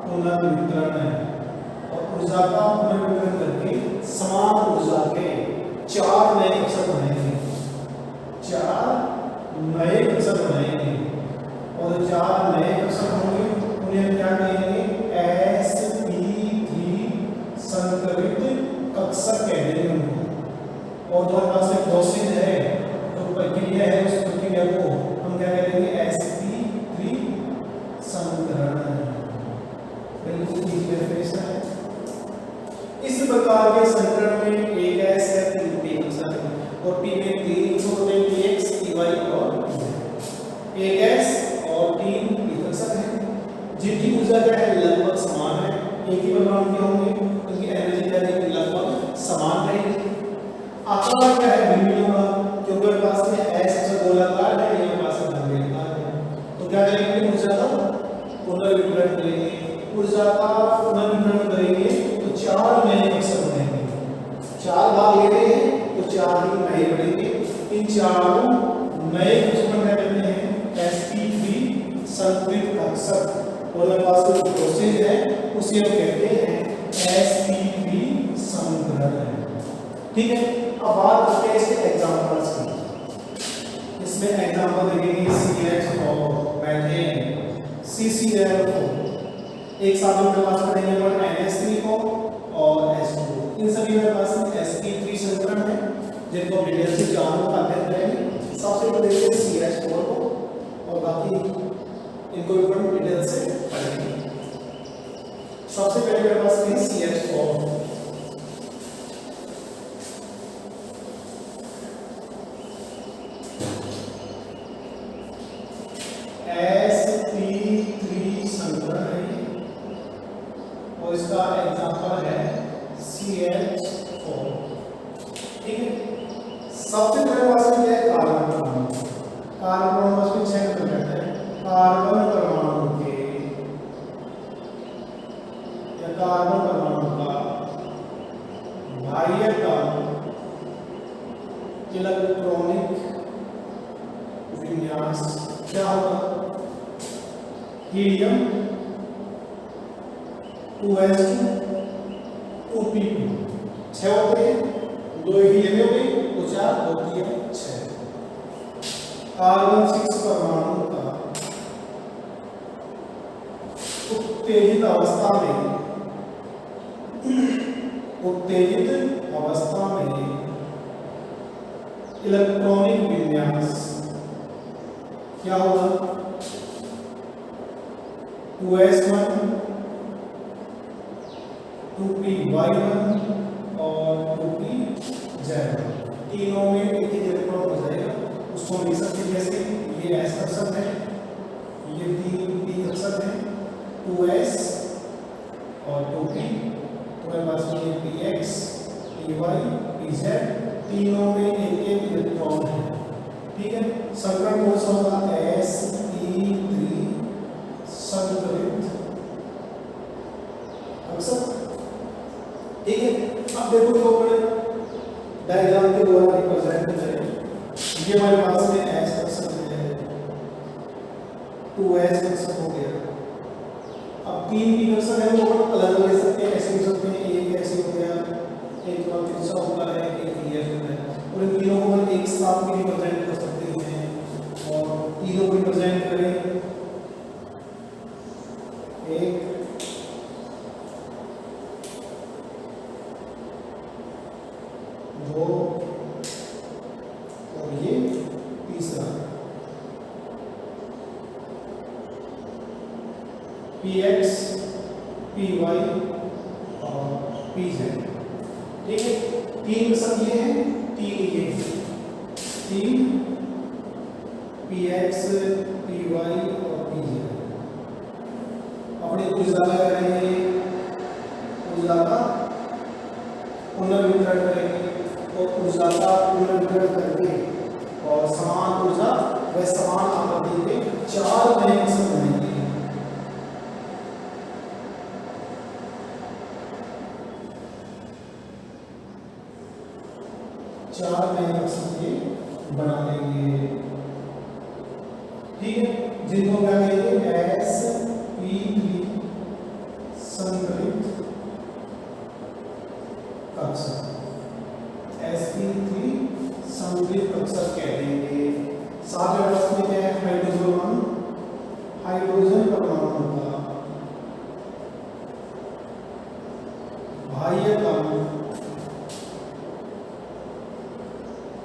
पुनर्वितरण है, और ऊर्जा का पुनर्वितरण करके समान ऊर्जा के 4 नए कक्षक बनाएंगे। 4 नए कक्षक बनाएंगे, और 4 नए कक्षक होंगे, उन्हें क्या कहेंगे? sp3 संकरित कक्षक कहते हैं। और जो हमारे पास एक प्रोसेस है, जो प्रक्रिया है, उस प्रक्रिया को हम क्या कहेंगे? sp3 संकरण। बिल्कुल ठीक डेफिनेशन है। इस प्रकार के संकरण में एक s है, 3 p कक्षक है, और p में 3 होते हैं, px py और pz। एक s और 3 p कक्षक है, जिनकी ऊर्जा क्या है? लगभग समान है। एक ही परमाणु के होंगे, उनकी एनर्जी क्या रहेगी? लगभग समान रहेगी। आकार क्या है? भिन्न होगा। गोलाकार है, ये हमारे पास घनरेखाकार है। तो क्या करेंगे, ऊर्जा का पुनर्वितरण करेंगे। ऊर्जा का पुनर्वितरण करेंगे तो 4 नए कक्षक बनेंगे। 4 भाग ले रहे हैं तो 4 ही नए बनेंगे। इन चारों नए कक्षकों में कहते हैं sp3 संकृत कक्षक, और हमारे पास जो प्रोसेस है उसे हम कहते हैं sp3 संकरण है। ठीक है, अब बात करते हैं इसके एग्जांपल्स की। इसमें एग्जांपल देखेंगे CH4 बैठे CCl4, एक साथ में पास पढ़ेंगे अपन NH3 को और H2। इन सभी में पास sp3 संकरण है जिनको डिटेल से जानने का अध्ययन करेंगे। सबसे पहले देखते हैं CH4 को और बाकी इनको भी अपन डिटेल से पढ़ेंगे। सबसे पहले मेरे पास है CH4। sp3 संकरण है और इसका एग्जांपल है CH4। ठीक है, सबसे पहले पास में है कार्बन परमाणु। कार्बन परमाणु पास में 6 घटक है। कार्बन परमाणु के या कार्बन परमाणु का बाह्य इलेक्ट्रॉनिक विन्यास क्या होगा, हीलियम 2s2 2p2। 6 होते हैं, 2 हीलियम हो गई तो 4 होती है 6। कार्बन 6 परमाणु का उत्तेजित अवस्था में इलेक्ट्रॉनिक विन्यास क्या होगा, 2s1 2py1 और 2pz1। तीनों में एक ही इलेक्ट्रॉन हो जाएगा। उसको लिख सकते हैं जैसे ये s कक्षक है, ये 3 p कक्षक है, 2s और 2p। तो मेरे पास ये px py pz तीनों में एक एक इलेक्ट्रॉन है। ठीक है, संकरण कौन सा होगा, sp3 संकरित कक्षक। ठीक है, अब देखो तो डायग्राम के द्वारा रिप्रेजेंट करें। ये हमारे पास में s कक्षक है, 2s कक्षक हो गया। अब 3 p कक्षक है वो अलग अलग ले सकते हैं, ऐसे हो सकते हैं, एक ऐसे हो गया, एक और तीसरा होता है, एक ये होता है, और इन तीनों को हम एक साथ में रिप्रेजेंट कर सकते हैं। और तीनों को रिप्रेजेंट करें, एक दो और ये तीसरा px py और pz। ठीक है, 3 सब ये हैं, 3 ये 3 px py और pz। अपने ऊर्जा करेंगे, ऊर्जा का पुनर्वितरण करेंगे और ऊर्जा का पुनर्वितरण करके और समान ऊर्जा व समान आकृति के 4 नए कक्षक बनेंगे। चार नए कक्षक ये बना लेंगे। ठीक है, जिनको क्या कहेंगे, sp3 संकरित कक्षक। sp3 संकरित कक्षक कह देंगे। साथ में आपस में क्या है, हाइड्रोजन परमाणु का बाह्य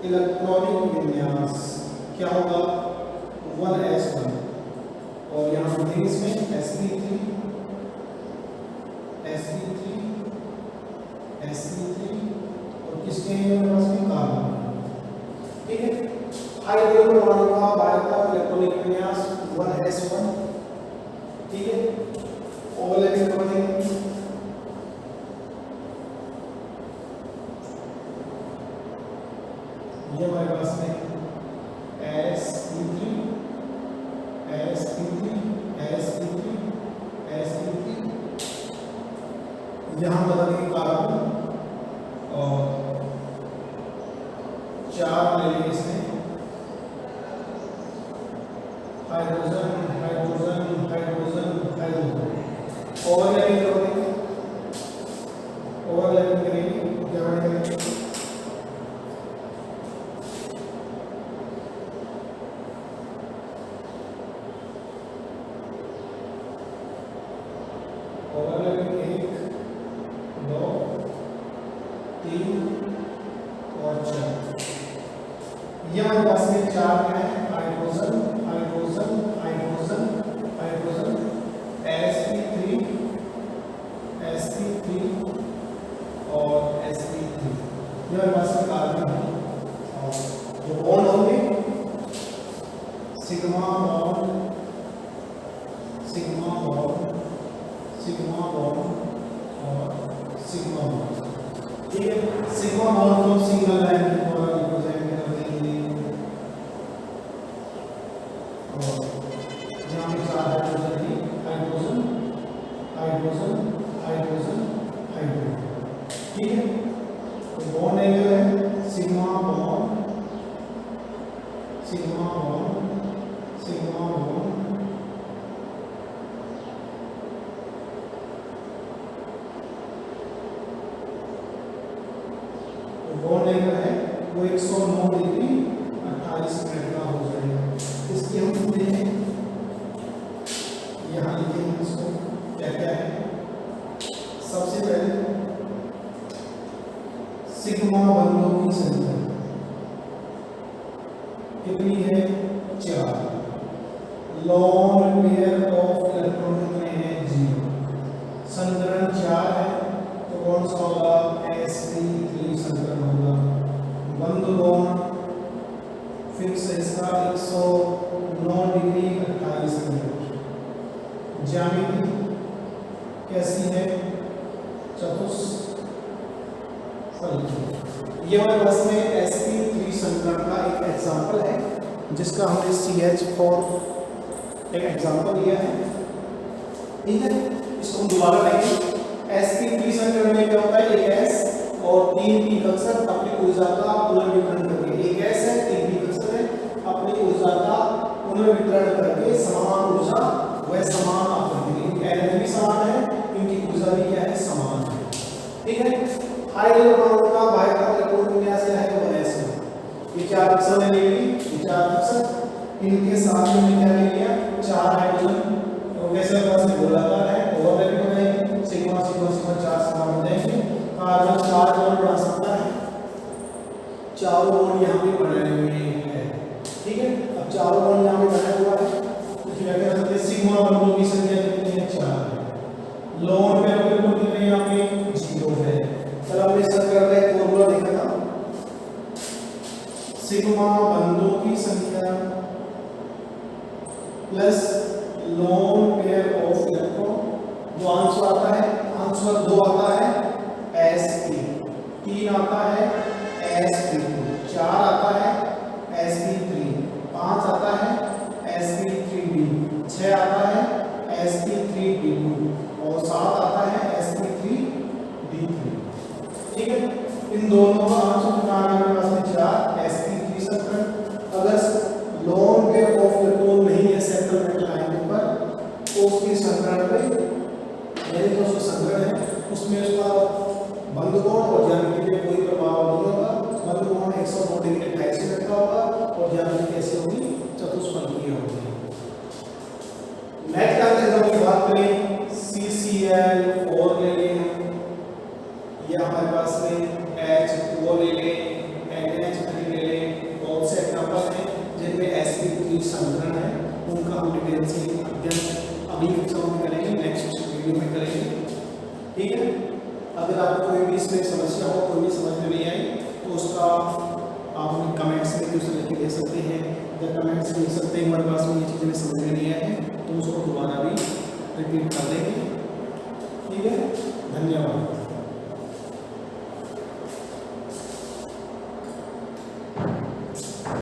इलेक्ट्रॉनिक विन्यास क्या होगा, 1s1। और यहाँ पर इसमें sp3 और किसके हैं पास में, कार्बन। ठीक है, हाइड्रोजन परमाणु का बाह्य इलेक्ट्रॉनिक विन्यास 1s1। ठीक है, ओवरलैपिंग करेंगे। ये हमारे पास में s यहाँ बता देंगे कार्बन और 4 ले लेंगे इसमें hydrogen hydrogen hydrogen hydrogen overlapping कर देंगे, ओवरलैपिंग करेंगे, क्या करेंगे ओवरलैपिंग 1 2 3 और 4। ये हमारे पास में 4 क्या है hydrogen hydrogen hydrogen hydrogen sp3 sp3 और sp3 ये हमारे पास में कार्बन है। और जो बॉन्ड होंगे sigma bond sigma bond sigma bond और सिग्मा बॉन्ड, ठीक है। सिग्मा बॉन्ड को सिंगल लाइन की द्वारा रिप्रेजेंट कर देंगे और यहाँ पे 4 हाइड्रोजन ही हाइड्रोजन हाइड्रोजन हाइड्रोजन हाइड्रोजन, ठीक है। तो बॉन्ड एंगल है sigma bond sigma bond sigma bond bond angle है वो 109 डिग्री 28 मिनट का हो जाएगा। इसकी हम देखें यहाँ लिखें इसको क्या क्या है। सबसे पहले सिग्मा बंधों की संख्या कितनी है 4, लोन पेयर ऑफ इलेक्ट्रॉन कितने हैं 0, संकरण 4 है तो कौन सा होगा sp3 संकरण होगा। बंध बॉन्ड फिक्स है इसका 109 डिग्री 28 मिनट। ज्यामिति कैसी है चतुष्फलकी। ये हमारे पास में sp3 संकरण का एक एग्जांपल है जिसका हमने CH4 एक एग्जांपल दिया है, ठीक है। इसको हम दोबारा लेंगे। sp3 संकरण में क्या होता है एक S और 3 p कक्षक अपनी ऊर्जा का पुनर्वितरण करके, एक S है 3 p कक्षक है अपनी ऊर्जा का पुनर्वितरण करके समान ऊर्जा व समान आपूर्ति, इनकी एनर्जी भी समान है, इनकी ऊर्जा भी क्या है समान है, ठीक है। हाइड्रोजन परमाणु का बाह्य इलेक्ट्रॉन विन्यास क्या है तो s है। ये 4 कक्षक ले लेंगे, ये 4 कक्षक इनके साथ में क्या ले लिया 4 हाइड्रोजन तो वैसे पास में गोलाकार है ओवरलैपिंग हो जाएगी सिग्मा सिग्मा सिग्मा 4 समान हो जाएंगे। कार्बन 4 बॉन्ड बना सकता है, चारों बॉन्ड यहाँ पे बने हुए हैं, ठीक है। अब चारों बॉन्ड यहाँ पे बना हुआ है तो क्या कह सकते हैं सिग्मा बंधों की संख्या कितनी है 4 है, लोन पे अवेलेबल कितने यहाँ पे 0 है। चलो हमने इसका कर रहे हैं फॉर्मूला देखा था सिग्मा बंधों की संख्या plus lone pair of electron, जो आंसर आता है आंसर 2 आता है sp, 3 आता है sp2, 4 आता है sp3, 5 आता है sp3b, 6 आता है sp3d2 और 7 आता है sp3d3, ठीक है। इन दोनों का आंसर कितना आ गया मेरे पास में 4 sp3 संकरण। अगर लोन पेयर ऑफ इलेक्ट्रॉन नहीं है सेंट्रल लाइन पर तो उसके संकरण पे यानी जो उसका संकरण है उसमें उसका बंध कोण और ज्यामिति पे कोई प्रभाव नहीं होगा। बंध कोण 109 डिग्री 28 मिनट का होगा और ज्यामिति कैसे होगी चतुष्फलकीय होगी। नेक्स्ट एग्जांपल की बात करें CCl4 ले लें, ये हमारे पास में H2O ले लें, NH3 ले लें, बहुत से एग्जांपल हैं जिनमें sp3 संकरण है, उनका हम डिटेल से अध्ययन अगली कक्षाओं में करेंगे, नेक्स्ट वीडियो में करेंगे, ठीक है। अगर आपको कोई भी इसमें समस्या हो, कोई भी समझ में नहीं आई तो उसका आप हमें कमेंट्स में क्वेश्चन लिख के दे सकते हैं या कमेंट्स लिख सकते हैं हमारे पास में ये चीज़ें समझ में नहीं आई है तो उसको दोबारा भी रिपीट कर देंगे।